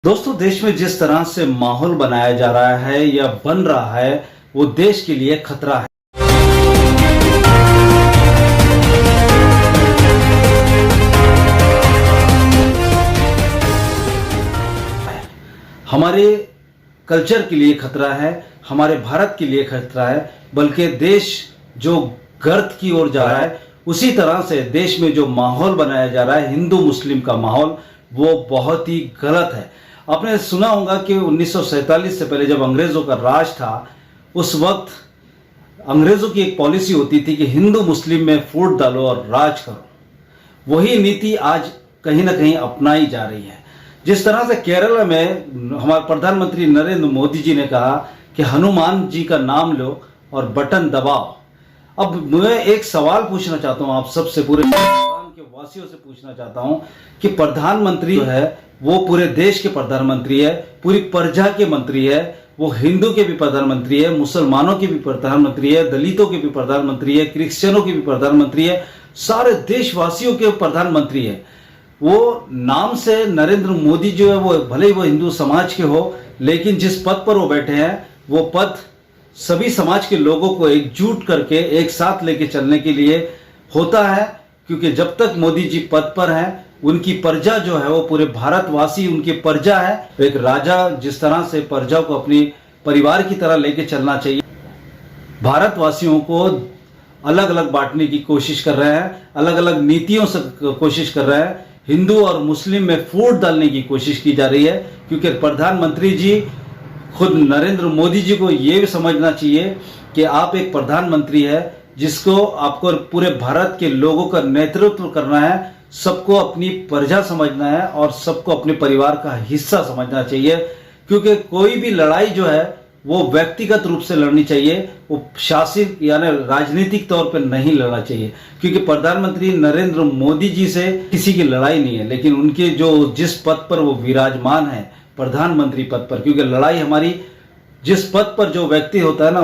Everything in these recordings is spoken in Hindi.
दोस्तों, देश में जिस तरह से माहौल बनाया जा रहा है या बन रहा है, वो देश के लिए खतरा है। हमारे कल्चर के लिए खतरा है, हमारे भारत के लिए खतरा है, बल्कि देश जो गर्त की ओर जा रहा है, उसी तरह से देश में जो माहौल बनाया जा रहा है हिंदू मुस्लिम का माहौल, वो बहुत ही गलत है। आपने सुना होगा कि 1947 से पहले जब अंग्रेजों का राज था, उस वक्त अंग्रेजों की एक पॉलिसी होती थी कि हिंदू मुस्लिम में फूट डालो और राज करो। वही नीति आज कहीं ना कहीं अपनाई जा रही है। जिस तरह से केरल में हमारे प्रधानमंत्री नरेंद्र मोदी जी ने कहा कि हनुमान जी का नाम लो और बटन दबाओ। अब मैं एक सवाल पूछना चाहता हूं आप सबसे, पूरे हिंदुस्तान के वासियों से पूछना चाहता हूं कि प्रधानमंत्री जो है वो पूरे देश के प्रधानमंत्री है, पूरी प्रजा के मंत्री है, वो हिंदू के भी प्रधानमंत्री है, मुसलमानों के भी प्रधानमंत्री है, दलितों के भी प्रधानमंत्री है, क्रिश्चियनों के भी प्रधानमंत्री है, सारे देशवासियों के प्रधानमंत्री है। वो नाम से नरेंद्र मोदी जो है वो भले ही वो हिंदू समाज के हो, लेकिन जिस पद पर वो बैठे हैं वो पद सभी समाज के लोगों को एकजुट करके एक साथ लेके चलने के लिए होता है। क्योंकि जब तक मोदी जी पद पर हैं, उनकी प्रजा जो है वो पूरे भारतवासी उनकी प्रजा है। एक राजा जिस तरह से प्रजा को अपनी परिवार की तरह लेके चलना चाहिए, भारतवासियों को अलग अलग बांटने की कोशिश कर रहे हैं, अलग अलग नीतियों से कोशिश कर रहे हैं, हिंदू और मुस्लिम में फूट डालने की कोशिश की जा रही है। क्योंकि प्रधानमंत्री जी खुद नरेंद्र मोदी जी को यह भी समझना चाहिए कि आप एक प्रधानमंत्री है जिसको आपको पूरे भारत के लोगों का नेतृत्व करना है, सबको अपनी प्रजा समझना है और सबको अपने परिवार का हिस्सा समझना चाहिए। क्योंकि कोई भी लड़ाई जो है वो व्यक्तिगत रूप से लड़नी चाहिए, वो शासित यानी राजनीतिक तौर पर नहीं लड़ना चाहिए। क्योंकि प्रधानमंत्री नरेंद्र मोदी जी से किसी की लड़ाई नहीं है, लेकिन उनके जो जिस पद पर वो विराजमान है, प्रधानमंत्री पद पर, क्योंकि लड़ाई हमारी जिस पद पर जो व्यक्ति होता है ना,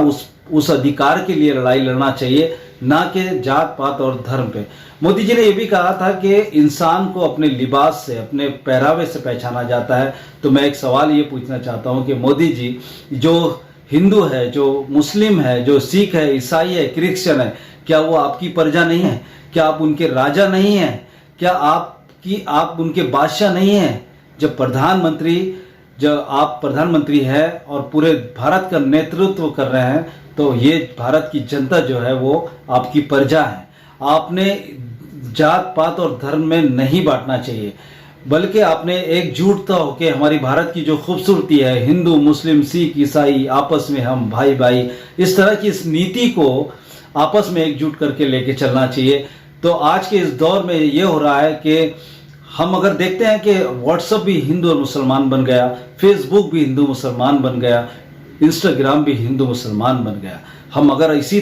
उस अधिकार के लिए लड़ाई लड़ना चाहिए, ना कि जात पात और धर्म पे। मोदी जी ने यह भी कहा था कि इंसान को अपने लिबास से, अपने पहरावे से पहचाना जाता है। तो मैं एक सवाल ये पूछना चाहता हूं कि मोदी जी, जो हिंदू है, जो मुस्लिम है, जो सिख है, ईसाई है, क्रिश्चियन है, क्या वो आपकी प्रजा नहीं है? क्या आप उनके राजा नहीं है? क्या आप उनके बादशाह नहीं है? जब आप प्रधानमंत्री है और पूरे भारत का नेतृत्व कर रहे हैं, तो ये भारत की जनता जो है वो आपकी प्रजा है। आपने जात पात और धर्म में नहीं बांटना चाहिए, बल्कि आपने एकजुटता होकर हमारी भारत की जो खूबसूरती है, हिंदू मुस्लिम सिख ईसाई आपस में हम भाई भाई, इस तरह की इस नीति को आपस में एकजुट करके लेके चलना चाहिए। तो आज के इस दौर में ये हो रहा है कि हम अगर देखते हैं कि व्हाट्सएप भी हिंदू और मुसलमान बन गया, फेसबुक भी हिंदू मुसलमान बन गया, इंस्टाग्राम भी हिंदू मुसलमान बन गया। हम अगर इसी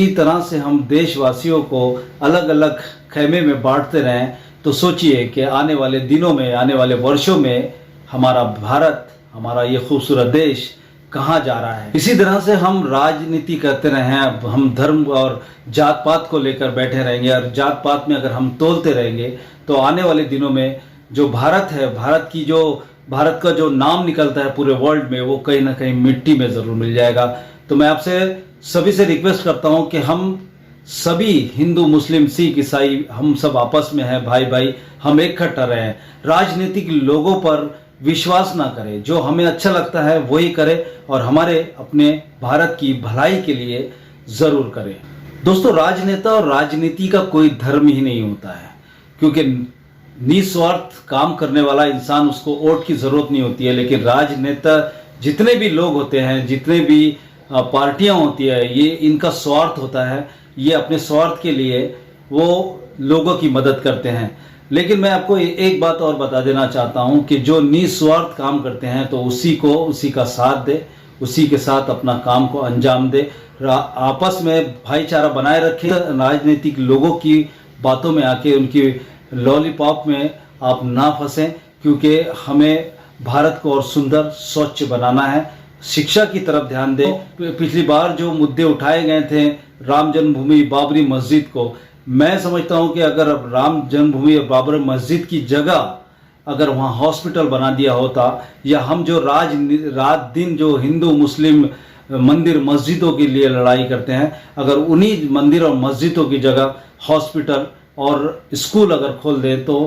तरह से हम देशवासियों को अलग अलग खेमे में बांटते रहें, तो सोचिए कि आने वाले दिनों में, आने वाले वर्षों में हमारा भारत, हमारा ये खूबसूरत देश कहाँ जा रहा है। इसी तरह से हम राजनीति करते रहे, हम धर्म और जात पात को लेकर बैठे रहेंगे और जात पात में अगर हम तोलते रहेंगे, तो आने वाले दिनों में जो भारत है, भारत का जो नाम निकलता है पूरे वर्ल्ड में, वो कहीं ना कहीं मिट्टी में जरूर मिल जाएगा। तो मैं आपसे सभी से रिक्वेस्ट करता हूं कि हम सभी हिंदू मुस्लिम सिख ईसाई, हम सब आपस में हैं, भाई भाई, हम इकट्ठा रहें। राजनीतिक लोगों पर विश्वास ना करें, जो हमें अच्छा लगता है वही करें और हमारे अपने भारत की भलाई के लिए जरूर करें। दोस्तों, राजनेता और राजनीति का कोई धर्म ही नहीं होता है, क्योंकि निस्वार्थ काम करने वाला इंसान, उसको वोट की जरूरत नहीं होती है। लेकिन राजनेता जितने भी लोग होते हैं, जितने भी पार्टियां होती है, ये इनका स्वार्थ होता है। ये अपने स्वार्थ के लिए वो लोगों की मदद करते हैं। लेकिन मैं आपको एक बात और बता देना चाहता हूं कि जो निस्वार्थ काम करते हैं, तो उसी का साथ दे, उसी के साथ अपना काम को अंजाम दे, आपस में भाईचारा बनाए रखें। राजनीतिक लोगों की बातों में आके उनकी लॉलीपॉप में आप ना फंसें, क्योंकि हमें भारत को और सुंदर स्वच्छ बनाना है। शिक्षा की तरफ ध्यान दें। पिछली बार जो मुद्दे उठाए गए थे, राम जन्मभूमि, बाबरी मस्जिद को, मैं समझता हूं कि अगर राम जन्मभूमि और बाबरी मस्जिद की जगह अगर वहाँ हॉस्पिटल बना दिया होता, या हम जो रात दिन जो हिंदू मुस्लिम मंदिर मस्जिदों के लिए लड़ाई करते हैं, अगर उन्हीं मंदिर और मस्जिदों की जगह हॉस्पिटल और स्कूल अगर खोल दें तो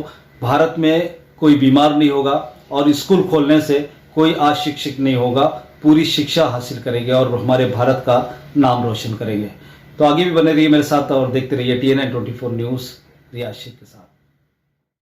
भारत में कोई बीमार नहीं होगा, और स्कूल खोलने से कोई अशिक्षित नहीं होगा, पूरी शिक्षा हासिल करेंगे और हमारे भारत का नाम रोशन करेंगे। तो आगे भी बने रहिए मेरे साथ और देखते रहिए TNN 24 न्यूज़ रियाज शेख के साथ।